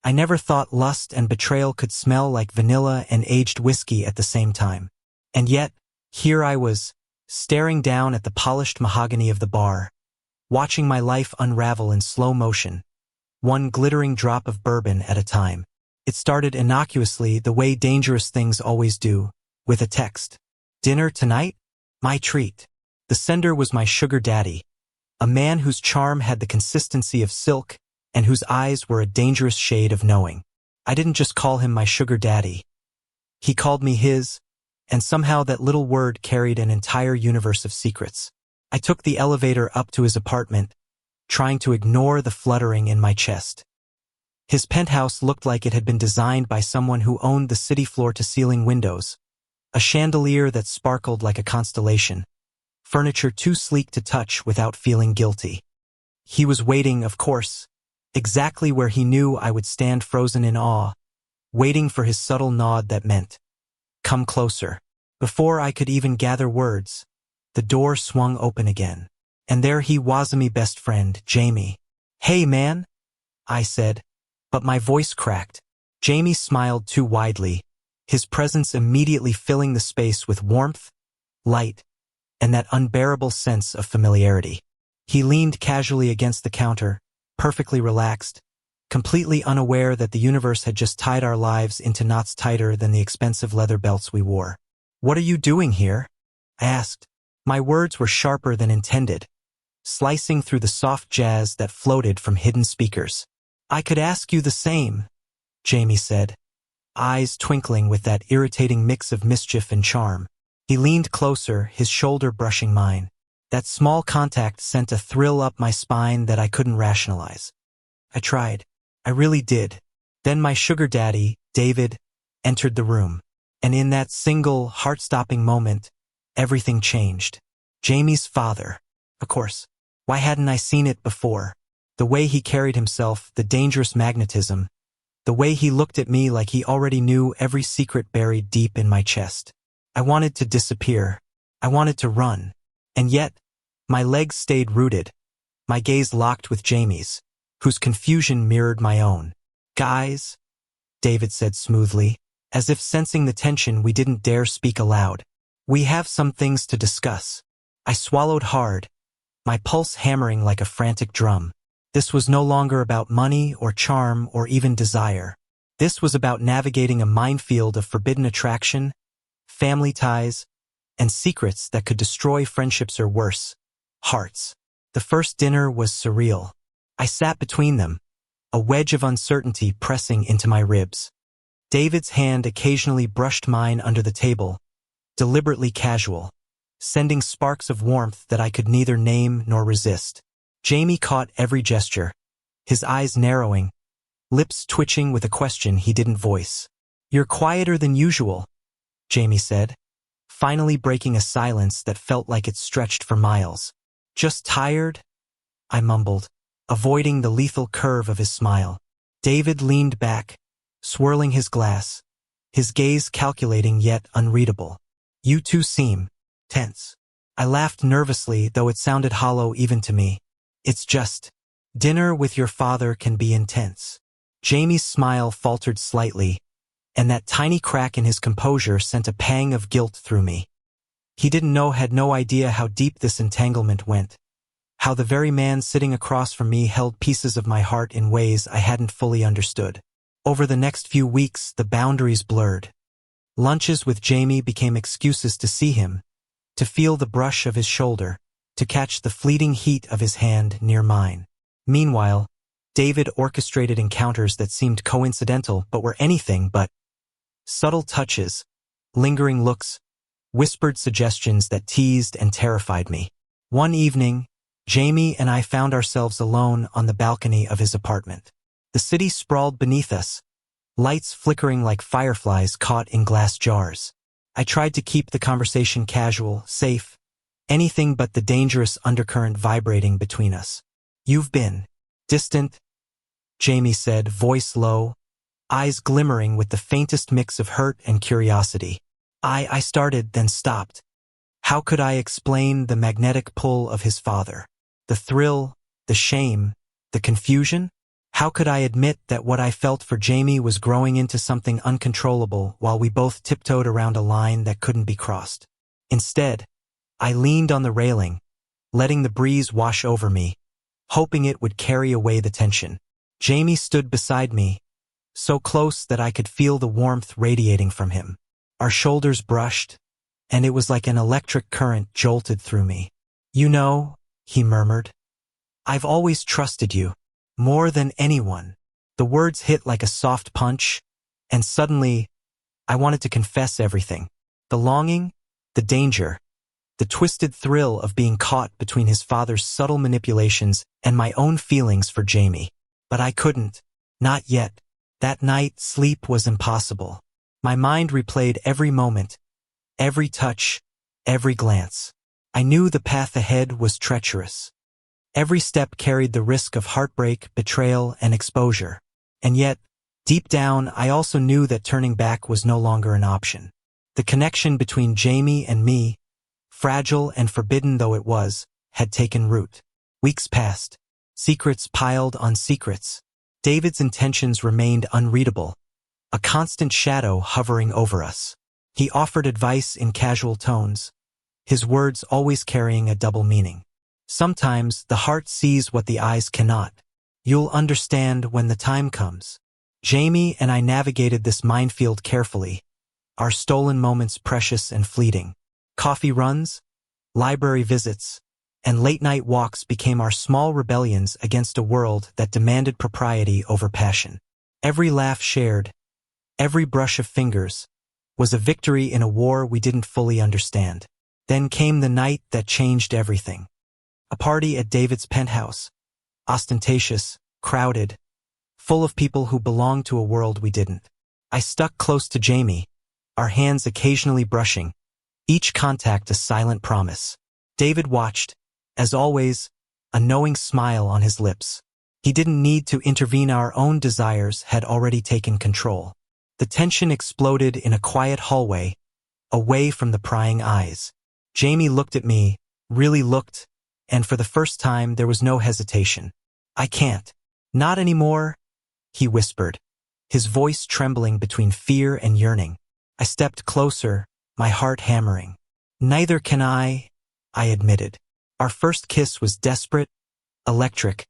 I never thought lust and betrayal could smell like vanilla and aged whiskey at the same time. And yet, here I was, staring down at the polished mahogany of the bar, watching my life unravel in slow motion, one glittering drop of bourbon at a time. It started innocuously, the way dangerous things always do, with a text. "Dinner tonight? My treat." The sender was my sugar daddy, a man whose charm had the consistency of silk and whose eyes were a dangerous shade of knowing. I didn't just call him my sugar daddy. He called me his, and somehow that little word carried an entire universe of secrets. I took the elevator up to his apartment, trying to ignore the fluttering in my chest. His penthouse looked like it had been designed by someone who owned the city floor-to-ceiling windows, a chandelier that sparkled like a constellation, furniture too sleek to touch without feeling guilty. He was waiting, of course, exactly where he knew I would stand frozen in awe, waiting for his subtle nod that meant, "Come closer." Before I could even gather words, the door swung open again, and there he was, me best friend, Jamie. "Hey, man," I said, but my voice cracked. Jamie smiled too widely, his presence immediately filling the space with warmth, light, and that unbearable sense of familiarity. He leaned casually against the counter, perfectly relaxed, completely unaware that the universe had just tied our lives into knots tighter than the expensive leather belts we wore. "What are you doing here?" I asked. My words were sharper than intended, slicing through the soft jazz that floated from hidden speakers. "I could ask you the same," Jamie said, eyes twinkling with that irritating mix of mischief and charm. He leaned closer, his shoulder brushing mine. That small contact sent a thrill up my spine that I couldn't rationalize. I tried. I really did. Then my sugar daddy, David, entered the room. And in that single, heart-stopping moment, everything changed. Jamie's father. Of course. Why hadn't I seen it before? The way he carried himself, the dangerous magnetism, the way he looked at me like he already knew every secret buried deep in my chest. I wanted to disappear. I wanted to run. And yet, my legs stayed rooted, my gaze locked with Jamie's, whose confusion mirrored my own. "Guys," David said smoothly, as if sensing the tension we didn't dare speak aloud. "We have some things to discuss." I swallowed hard, my pulse hammering like a frantic drum. This was no longer about money or charm or even desire. This was about navigating a minefield of forbidden attraction, family ties, and secrets that could destroy friendships or worse, hearts. The first dinner was surreal. I sat between them, a wedge of uncertainty pressing into my ribs. David's hand occasionally brushed mine under the table, deliberately casual, sending sparks of warmth that I could neither name nor resist. Jamie caught every gesture, his eyes narrowing, lips twitching with a question he didn't voice. "You're quieter than usual," Jamie said, finally breaking a silence that felt like it stretched for miles. "Just tired?" I mumbled, avoiding the lethal curve of his smile. David leaned back, swirling his glass, his gaze calculating yet unreadable. "You two seem tense." I laughed nervously, though it sounded hollow even to me. "It's just, dinner with your father can be intense." Jamie's smile faltered slightly, and that tiny crack in his composure sent a pang of guilt through me. He had no idea how deep this entanglement went, how the very man sitting across from me held pieces of my heart in ways I hadn't fully understood. Over the next few weeks, the boundaries blurred. Lunches with Jamie became excuses to see him, to feel the brush of his shoulder, to catch the fleeting heat of his hand near mine. Meanwhile, David orchestrated encounters that seemed coincidental but were anything but subtle touches, lingering looks, whispered suggestions that teased and terrified me. One evening, Jamie and I found ourselves alone on the balcony of his apartment. The city sprawled beneath us, lights flickering like fireflies caught in glass jars. I tried to keep the conversation casual, safe, anything but the dangerous undercurrent vibrating between us. "You've been distant," Jamie said, voice low, eyes glimmering with the faintest mix of hurt and curiosity. I started, then stopped. How could I explain the magnetic pull of his father? The thrill, the shame, the confusion? How could I admit that what I felt for Jamie was growing into something uncontrollable while we both tiptoed around a line that couldn't be crossed? Instead, I leaned on the railing, letting the breeze wash over me, hoping it would carry away the tension. Jamie stood beside me, so close that I could feel the warmth radiating from him. Our shoulders brushed, and it was like an electric current jolted through me. "You know," he murmured, "I've always trusted you, more than anyone." The words hit like a soft punch, and suddenly, I wanted to confess everything. The longing, the danger, the twisted thrill of being caught between his father's subtle manipulations and my own feelings for Jamie. But I couldn't. Not yet. That night, sleep was impossible. My mind replayed every moment, every touch, every glance. I knew the path ahead was treacherous. Every step carried the risk of heartbreak, betrayal, and exposure. And yet, deep down, I also knew that turning back was no longer an option. The connection between Jamie and me, fragile and forbidden though it was, had taken root. Weeks passed. Secrets piled on secrets. David's intentions remained unreadable, a constant shadow hovering over us. He offered advice in casual tones, his words always carrying a double meaning. Sometimes the heart sees what the eyes cannot. You'll understand when the time comes. Jamie and I navigated this minefield carefully, our stolen moments precious and fleeting. Coffee runs, library visits, and late-night walks became our small rebellions against a world that demanded propriety over passion. Every laugh shared, every brush of fingers, was a victory in a war we didn't fully understand. Then came the night that changed everything. A party at David's penthouse, ostentatious, crowded, full of people who belonged to a world we didn't. I stuck close to Jamie, our hands occasionally brushing, each contact a silent promise. David watched, as always, a knowing smile on his lips. He didn't need to intervene, our own desires had already taken control. The tension exploded in a quiet hallway, away from the prying eyes. Jamie looked at me, really looked, and for the first time there was no hesitation. "I can't. Not anymore," he whispered, his voice trembling between fear and yearning. I stepped closer, my heart hammering. "Neither can I," I admitted. Our first kiss was desperate, electric,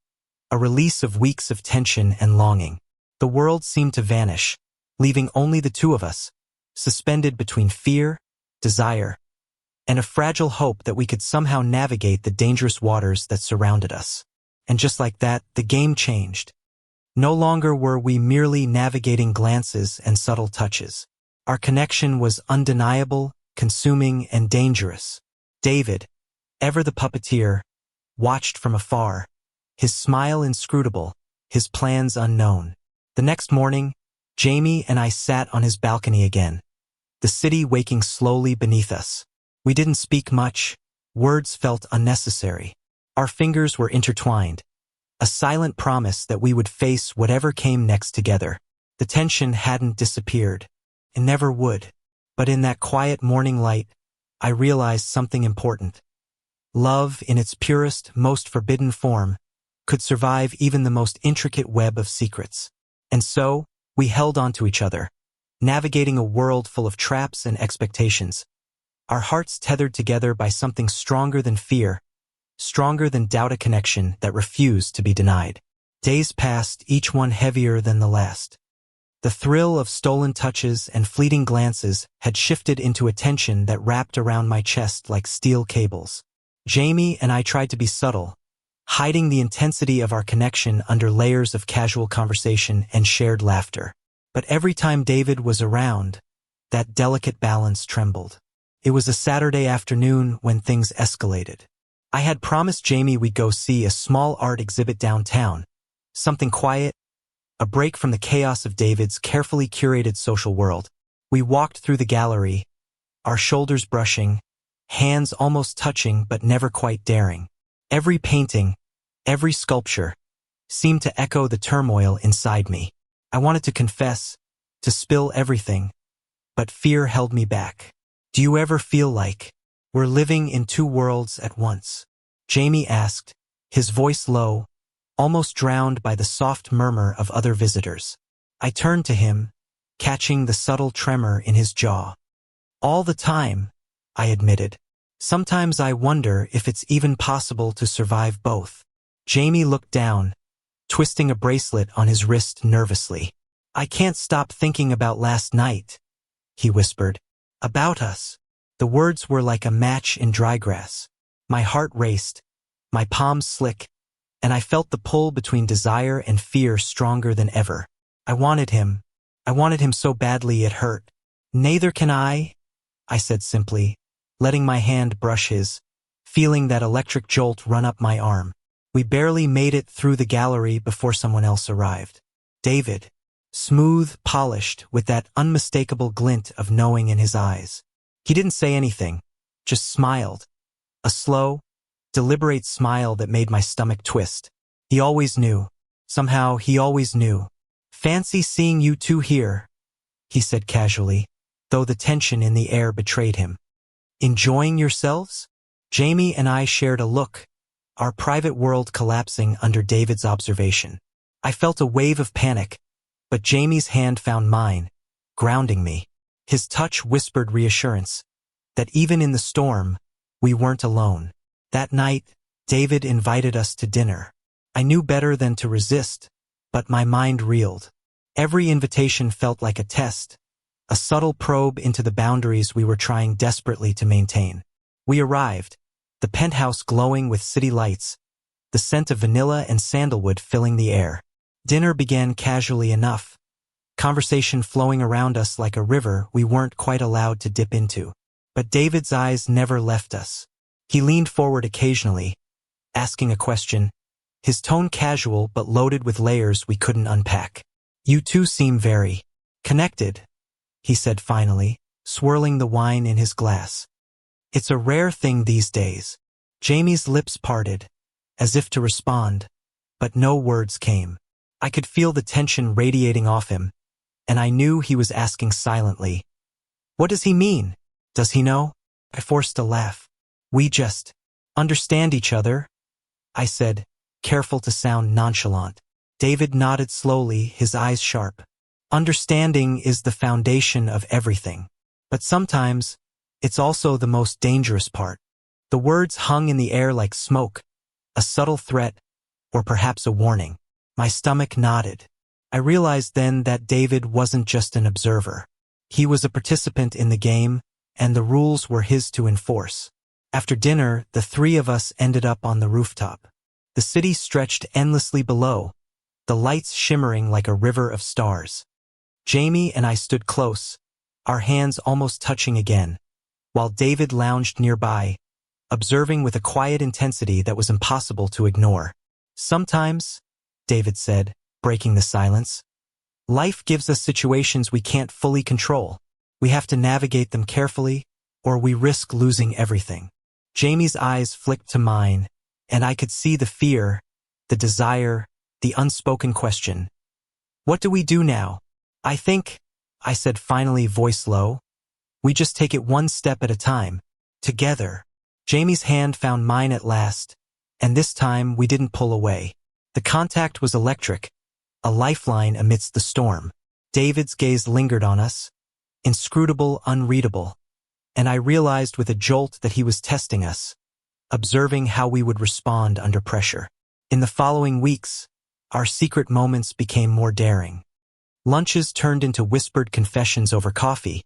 a release of weeks of tension and longing. The world seemed to vanish, leaving only the two of us, suspended between fear, desire, and a fragile hope that we could somehow navigate the dangerous waters that surrounded us. And just like that, the game changed. No longer were we merely navigating glances and subtle touches. Our connection was undeniable, consuming, and dangerous. David, ever the puppeteer, watched from afar, his smile inscrutable, his plans unknown. The next morning, Jamie and I sat on his balcony again, the city waking slowly beneath us. We didn't speak much, words felt unnecessary. Our fingers were intertwined, a silent promise that we would face whatever came next together. The tension hadn't disappeared, and never would. But in that quiet morning light, I realized something important. Love, in its purest, most forbidden form, could survive even the most intricate web of secrets. And so, we held on to each other, navigating a world full of traps and expectations, our hearts tethered together by something stronger than fear, stronger than doubt, a connection that refused to be denied. Days passed, each one heavier than the last. The thrill of stolen touches and fleeting glances had shifted into a tension that wrapped around my chest like steel cables. Jamie and I tried to be subtle, hiding the intensity of our connection under layers of casual conversation and shared laughter. But every time David was around, that delicate balance trembled. It was a Saturday afternoon when things escalated. I had promised Jamie we'd go see a small art exhibit downtown, something quiet, a break from the chaos of David's carefully curated social world. We walked through the gallery, our shoulders brushing, hands almost touching but never quite daring. Every painting, every sculpture, seemed to echo the turmoil inside me. I wanted to confess, to spill everything, but fear held me back. "Do you ever feel like we're living in two worlds at once?" Jamie asked, his voice low, almost drowned by the soft murmur of other visitors. I turned to him, catching the subtle tremor in his jaw. All the time, I admitted. Sometimes I wonder if it's even possible to survive both. Jamie looked down, twisting a bracelet on his wrist nervously. I can't stop thinking about last night, he whispered. About us. The words were like a match in dry grass. My heart raced, my palms slick, and I felt the pull between desire and fear stronger than ever. I wanted him. I wanted him so badly it hurt. Neither can I said simply, letting my hand brush his, feeling that electric jolt run up my arm. We barely made it through the gallery before someone else arrived. David. Smooth, polished, with that unmistakable glint of knowing in his eyes. He didn't say anything, just smiled. A slow, deliberate smile that made my stomach twist. He always knew. Somehow, he always knew. Fancy seeing you two here, he said casually, though the tension in the air betrayed him. Enjoying yourselves? Jamie and I shared a look, our private world collapsing under David's observation. I felt a wave of panic, but Jamie's hand found mine, grounding me. His touch whispered reassurance, that even in the storm, we weren't alone. That night, David invited us to dinner. I knew better than to resist, but my mind reeled. Every invitation felt like a test, a subtle probe into the boundaries we were trying desperately to maintain. We arrived, the penthouse glowing with city lights, the scent of vanilla and sandalwood filling the air. Dinner began casually enough, conversation flowing around us like a river we weren't quite allowed to dip into. But David's eyes never left us. He leaned forward occasionally, asking a question, his tone casual but loaded with layers we couldn't unpack. You two seem very connected, he said finally, swirling the wine in his glass. It's a rare thing these days. Jamie's lips parted, as if to respond, but no words came. I could feel the tension radiating off him, and I knew he was asking silently. What does he mean? Does he know? I forced a laugh. We just understand each other, I said, careful to sound nonchalant. David nodded slowly, his eyes sharp. Understanding is the foundation of everything. But sometimes, it's also the most dangerous part. The words hung in the air like smoke, a subtle threat, or perhaps a warning. My stomach nodded. I realized then that David wasn't just an observer. He was a participant in the game, and the rules were his to enforce. After dinner, the three of us ended up on the rooftop. The city stretched endlessly below, the lights shimmering like a river of stars. Jamie and I stood close, our hands almost touching again, while David lounged nearby, observing with a quiet intensity that was impossible to ignore. Sometimes, David said, breaking the silence, life gives us situations we can't fully control. We have to navigate them carefully, or we risk losing everything. Jamie's eyes flicked to mine, and I could see the fear, the desire, the unspoken question. What do we do now? I think, I said finally, voice low, we just take it one step at a time, together. Jamie's hand found mine at last, and this time we didn't pull away. The contact was electric, a lifeline amidst the storm. David's gaze lingered on us, inscrutable, unreadable, and I realized with a jolt that he was testing us, observing how we would respond under pressure. In the following weeks, our secret moments became more daring. Lunches turned into whispered confessions over coffee.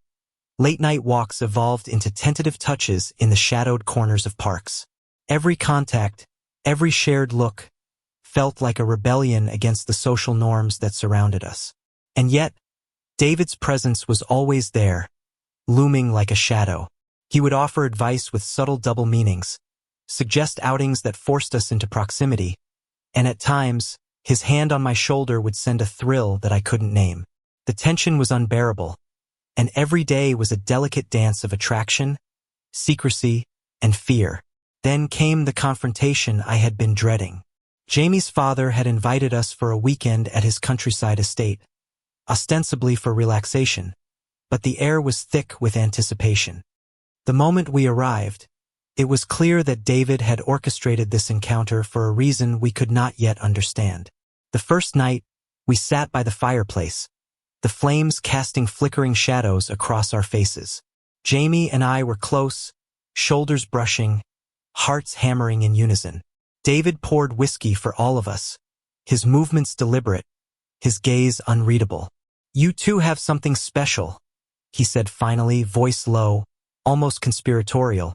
Late-night walks evolved into tentative touches in the shadowed corners of parks. Every contact, every shared look, felt like a rebellion against the social norms that surrounded us. And yet, David's presence was always there, looming like a shadow. He would offer advice with subtle double meanings, suggest outings that forced us into proximity, and at times, his hand on my shoulder would send a thrill that I couldn't name. The tension was unbearable, and every day was a delicate dance of attraction, secrecy, and fear. Then came the confrontation I had been dreading. Jamie's father had invited us for a weekend at his countryside estate, ostensibly for relaxation, but the air was thick with anticipation. The moment we arrived, It was clear that David had orchestrated this encounter for a reason we could not yet understand. The first night, we sat by the fireplace, the flames casting flickering shadows across our faces. Jamie and I were close, shoulders brushing, hearts hammering in unison. David poured whiskey for all of us, his movements deliberate, his gaze unreadable. "You two have something special," he said finally, voice low, almost conspiratorial.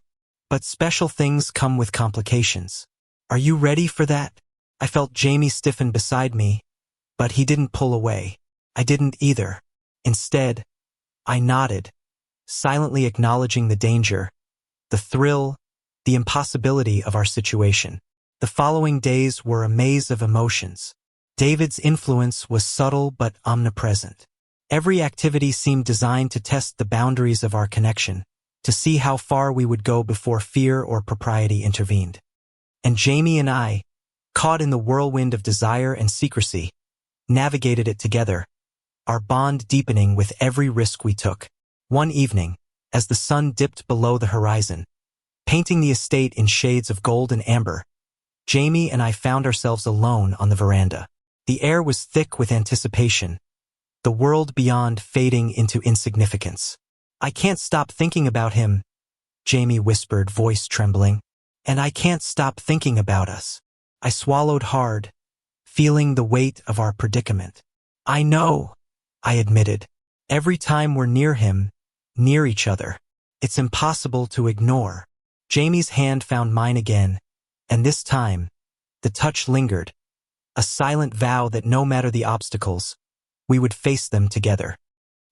"But special things come with complications. Are you ready for that?" I felt Jamie stiffen beside me, but he didn't pull away. I didn't either. Instead, I nodded, silently acknowledging the danger, the thrill, the impossibility of our situation. The following days were a maze of emotions. David's influence was subtle but omnipresent. Every activity seemed designed to test the boundaries of our connection, to see how far we would go before fear or propriety intervened. And Jamie and I, caught in the whirlwind of desire and secrecy, navigated it together, our bond deepening with every risk we took. One evening, as the sun dipped below the horizon, painting the estate in shades of gold and amber, Jamie and I found ourselves alone on the veranda. The air was thick with anticipation, the world beyond fading into insignificance. "I can't stop thinking about him," Jamie whispered, voice trembling. "And I can't stop thinking about us." I swallowed hard, feeling the weight of our predicament. "I know," I admitted. "Every time we're near him, near each other, it's impossible to ignore." Jamie's hand found mine again, and this time, the touch lingered, a silent vow that no matter the obstacles, we would face them together.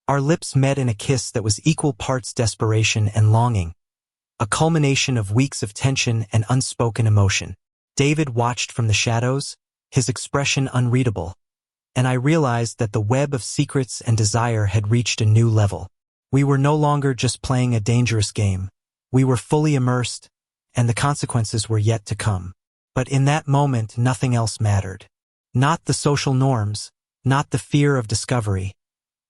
Our lips met in a kiss that was equal parts desperation and longing, a culmination of weeks of tension and unspoken emotion. David watched from the shadows, his expression unreadable, and I realized that the web of secrets and desire had reached a new level. We were no longer just playing a dangerous game. We were fully immersed, and the consequences were yet to come. But in that moment, nothing else mattered. Not the social norms, not the fear of discovery,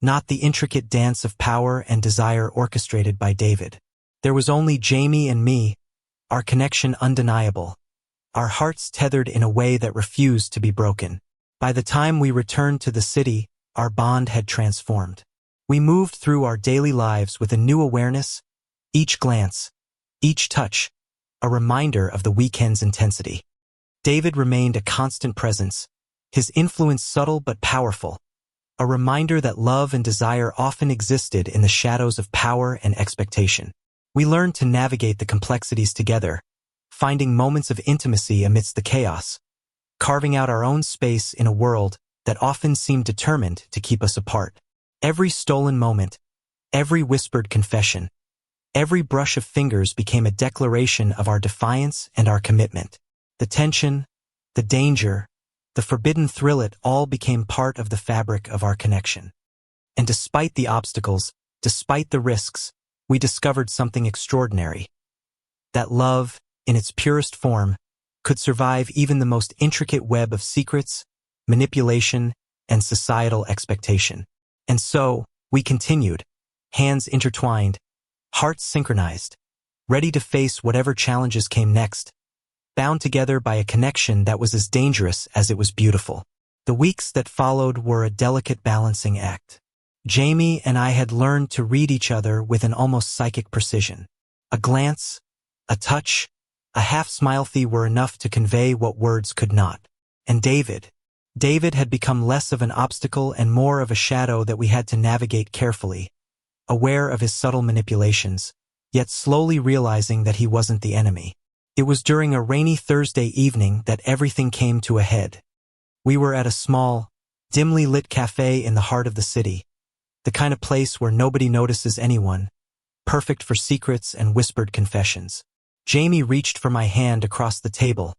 not the intricate dance of power and desire orchestrated by David. There was only Jamie and me, our connection undeniable, our hearts tethered in a way that refused to be broken. By the time we returned to the city, our bond had transformed. We moved through our daily lives with a new awareness, each glance, each touch, a reminder of the weekend's intensity. David remained a constant presence, his influence subtle but powerful, a reminder that love and desire often existed in the shadows of power and expectation. We learned to navigate the complexities together, finding moments of intimacy amidst the chaos, carving out our own space in a world that often seemed determined to keep us apart. Every stolen moment, every whispered confession, every brush of fingers became a declaration of our defiance and our commitment. The tension, the danger, the forbidden thrill, it all became part of the fabric of our connection. And despite the obstacles, despite the risks, we discovered something extraordinary. That love, in its purest form, could survive even the most intricate web of secrets, manipulation, and societal expectation. And so, we continued, hands intertwined, hearts synchronized, ready to face whatever challenges came next, bound together by a connection that was as dangerous as it was beautiful. The weeks that followed were a delicate balancing act. Jamie and I had learned to read each other with an almost psychic precision. A glance, a touch, a half-smile were enough to convey what words could not. And David had become less of an obstacle and more of a shadow that we had to navigate carefully, aware of his subtle manipulations, yet slowly realizing that he wasn't the enemy. It was during a rainy Thursday evening that everything came to a head. We were at a small, dimly lit cafe in the heart of the city, the kind of place where nobody notices anyone, perfect for secrets and whispered confessions. Jamie reached for my hand across the table,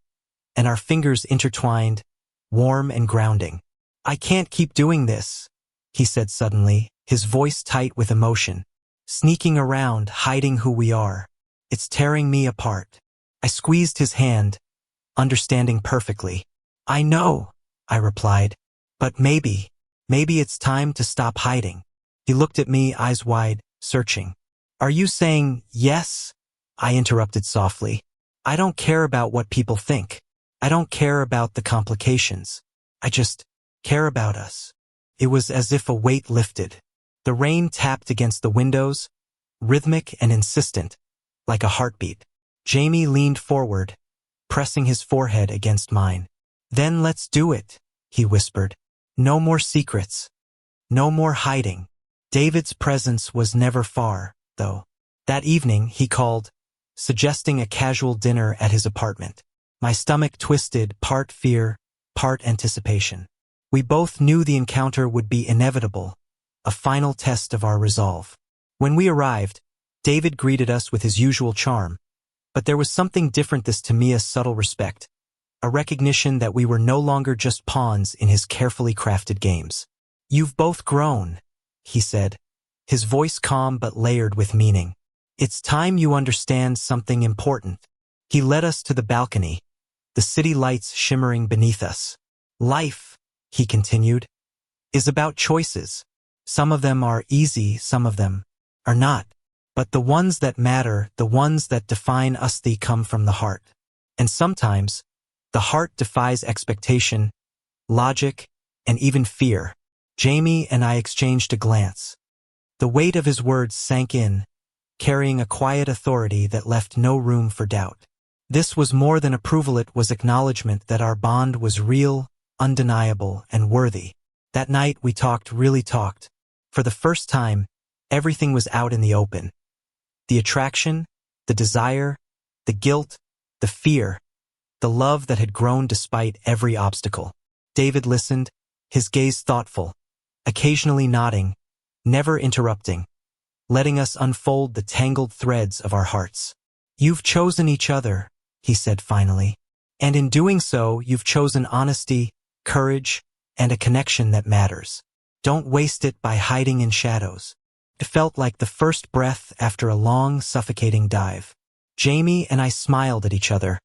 and our fingers intertwined, warm and grounding. "I can't keep doing this," he said suddenly, his voice tight with emotion. "Sneaking around, hiding who we are. It's tearing me apart." I squeezed his hand, understanding perfectly. "I know," I replied, "but maybe it's time to stop hiding." He looked at me, eyes wide, searching. "Are you saying yes?" I interrupted softly. I don't care about what people think. I don't care about the complications. I just care about us. It was as if a weight lifted. The rain tapped against the windows, rhythmic and insistent, like a heartbeat. Jamie leaned forward, pressing his forehead against mine. Then let's do it, he whispered. No more secrets. No more hiding. David's presence was never far, though. That evening, he called, suggesting a casual dinner at his apartment. My stomach twisted, part fear, part anticipation. We both knew the encounter would be inevitable, a final test of our resolve. When we arrived, David greeted us with his usual charm, but there was something different this to me, a subtle respect, a recognition that we were no longer just pawns in his carefully crafted games. You've both grown, he said, his voice calm but layered with meaning. It's time you understand something important. He led us to the balcony, the city lights shimmering beneath us. Life, he continued, is about choices. Some of them are easy, some of them are not. But the ones that matter, the ones that define us, they come from the heart. And sometimes, the heart defies expectation, logic, and even fear. Jamie and I exchanged a glance. The weight of his words sank in, carrying a quiet authority that left no room for doubt. This was more than approval, it was acknowledgement that our bond was real, undeniable, and worthy. That night we really talked. For the first time, everything was out in the open. The attraction, the desire, the guilt, the fear, the love that had grown despite every obstacle. David listened, his gaze thoughtful, occasionally nodding, never interrupting, letting us unfold the tangled threads of our hearts. You've chosen each other, he said finally. And in doing so, you've chosen honesty, courage, and a connection that matters. Don't waste it by hiding in shadows. It felt like the first breath after a long, suffocating dive. Jamie and I smiled at each other,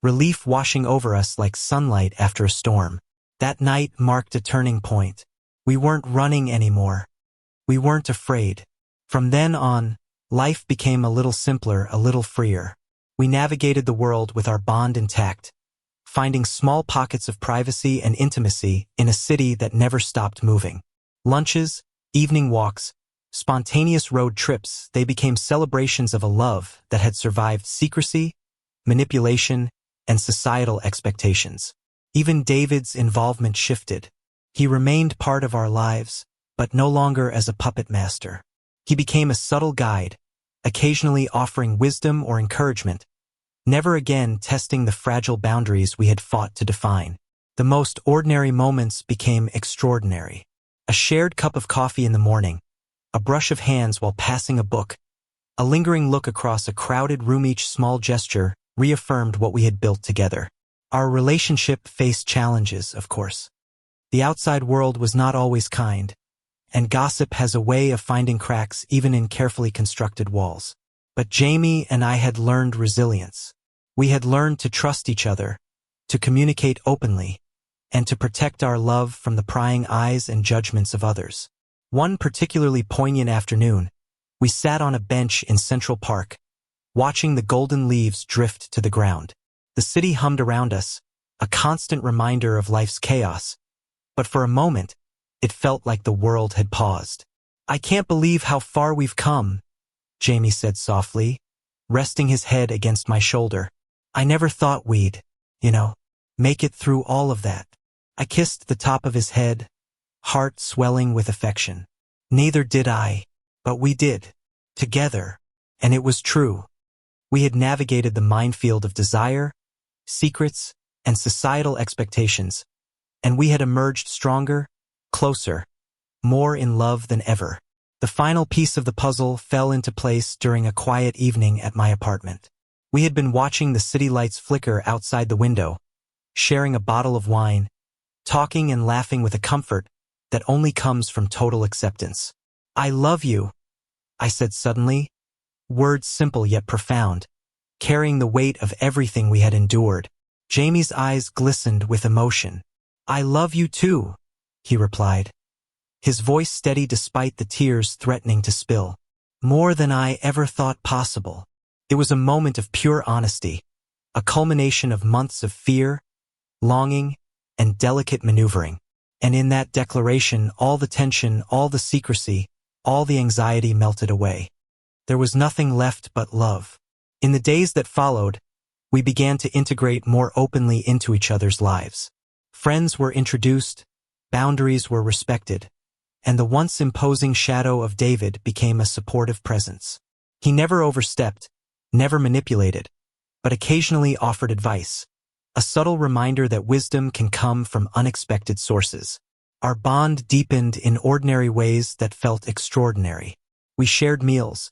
relief washing over us like sunlight after a storm. That night marked a turning point. We weren't running anymore. We weren't afraid. From then on, life became a little simpler, a little freer. We navigated the world with our bond intact, finding small pockets of privacy and intimacy in a city that never stopped moving. Lunches, evening walks, spontaneous road trips, they became celebrations of a love that had survived secrecy, manipulation, and societal expectations. Even David's involvement shifted. He remained part of our lives, but no longer as a puppet master. He became a subtle guide, occasionally offering wisdom or encouragement, never again testing the fragile boundaries we had fought to define. The most ordinary moments became extraordinary. A shared cup of coffee in the morning, a brush of hands while passing a book, a lingering look across a crowded room, each small gesture reaffirmed what we had built together. Our relationship faced challenges, of course. The outside world was not always kind, and gossip has a way of finding cracks even in carefully constructed walls. But Jamie and I had learned resilience. We had learned to trust each other, to communicate openly, and to protect our love from the prying eyes and judgments of others. One particularly poignant afternoon, we sat on a bench in Central Park, watching the golden leaves drift to the ground. The city hummed around us, a constant reminder of life's chaos, but for a moment, it felt like the world had paused. I can't believe how far we've come, Jamie said softly, resting his head against my shoulder. I never thought we'd, make it through all of that. I kissed the top of his head, heart swelling with affection. Neither did I, but we did, together, and it was true. We had navigated the minefield of desire, secrets, and societal expectations, and we had emerged stronger, closer, more in love than ever. The final piece of the puzzle fell into place during a quiet evening at my apartment. We had been watching the city lights flicker outside the window, sharing a bottle of wine, talking and laughing with a comfort that only comes from total acceptance. I love you, I said suddenly, words simple yet profound, carrying the weight of everything we had endured. Jamie's eyes glistened with emotion. I love you too, he replied, his voice steady despite the tears threatening to spill. More than I ever thought possible. It was a moment of pure honesty, a culmination of months of fear, longing, and delicate maneuvering. And in that declaration, all the tension, all the secrecy, all the anxiety melted away. There was nothing left but love. In the days that followed, we began to integrate more openly into each other's lives. Friends were introduced, boundaries were respected, and the once imposing shadow of David became a supportive presence. He never overstepped, never manipulated, but occasionally offered advice, a subtle reminder that wisdom can come from unexpected sources. Our bond deepened in ordinary ways that felt extraordinary. We shared meals,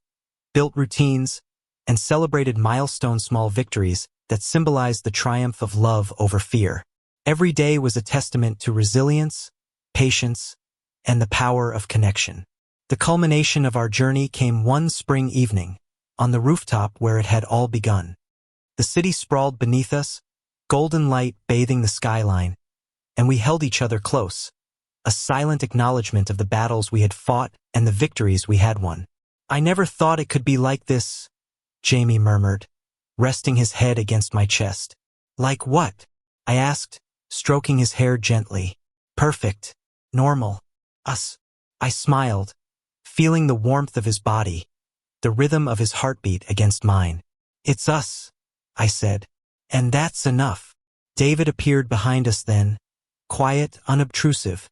built routines, and celebrated milestone small victories that symbolized the triumph of love over fear. Every day was a testament to resilience, patience, and the power of connection. The culmination of our journey came one spring evening, on the rooftop where it had all begun. The city sprawled beneath us, golden light bathing the skyline, and we held each other close, a silent acknowledgement of the battles we had fought and the victories we had won. "I never thought it could be like this," Jamie murmured, resting his head against my chest. "Like what?" I asked, stroking his hair gently. "Perfect. Normal. Us." I smiled, feeling the warmth of his body, the rhythm of his heartbeat against mine. "It's us," I said. "And that's enough." David appeared behind us then, quiet, unobtrusive,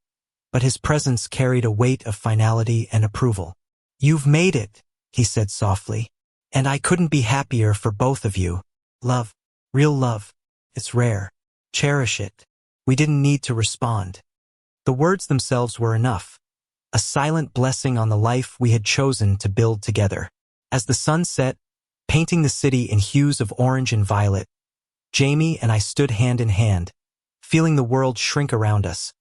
but his presence carried a weight of finality and approval. "You've made it," he said softly. "And I couldn't be happier for both of you. Love. Real love. It's rare. Cherish it." We didn't need to respond. The words themselves were enough, a silent blessing on the life we had chosen to build together. As the sun set, painting the city in hues of orange and violet, Jamie and I stood hand in hand, feeling the world shrink around us,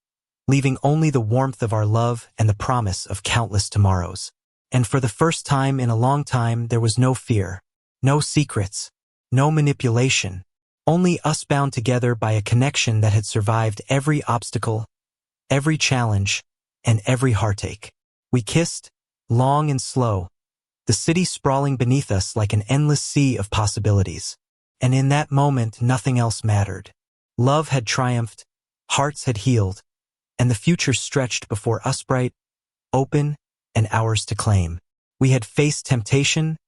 leaving only the warmth of our love and the promise of countless tomorrows. And for the first time in a long time, there was no fear, no secrets, no manipulation, only us bound together by a connection that had survived every obstacle, every challenge, and every heartache. We kissed, long and slow, the city sprawling beneath us like an endless sea of possibilities. And in that moment, nothing else mattered. Love had triumphed, hearts had healed, and the future stretched before us bright, open, and ours to claim. We had faced temptation,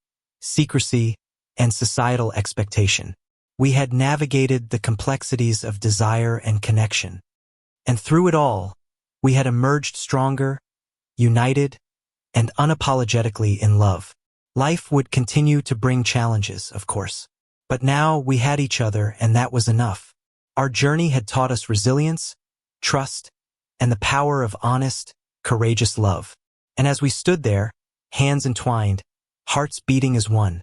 secrecy, and societal expectation. We had navigated the complexities of desire and connection. And through it all, we had emerged stronger, united, and unapologetically in love. Life would continue to bring challenges, of course. But now we had each other, and that was enough. Our journey had taught us resilience, trust, and the power of honest, courageous love. And as we stood there, hands entwined, hearts beating as one,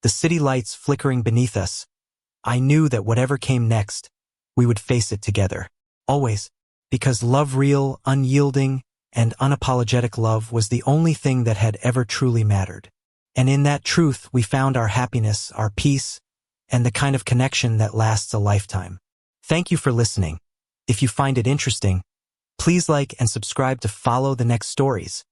the city lights flickering beneath us, I knew that whatever came next, we would face it together. Always. Because love, real, unyielding, and unapologetic love, was the only thing that had ever truly mattered. And in that truth, we found our happiness, our peace, and the kind of connection that lasts a lifetime. Thank you for listening. If you find it interesting, please like and subscribe to follow the next stories.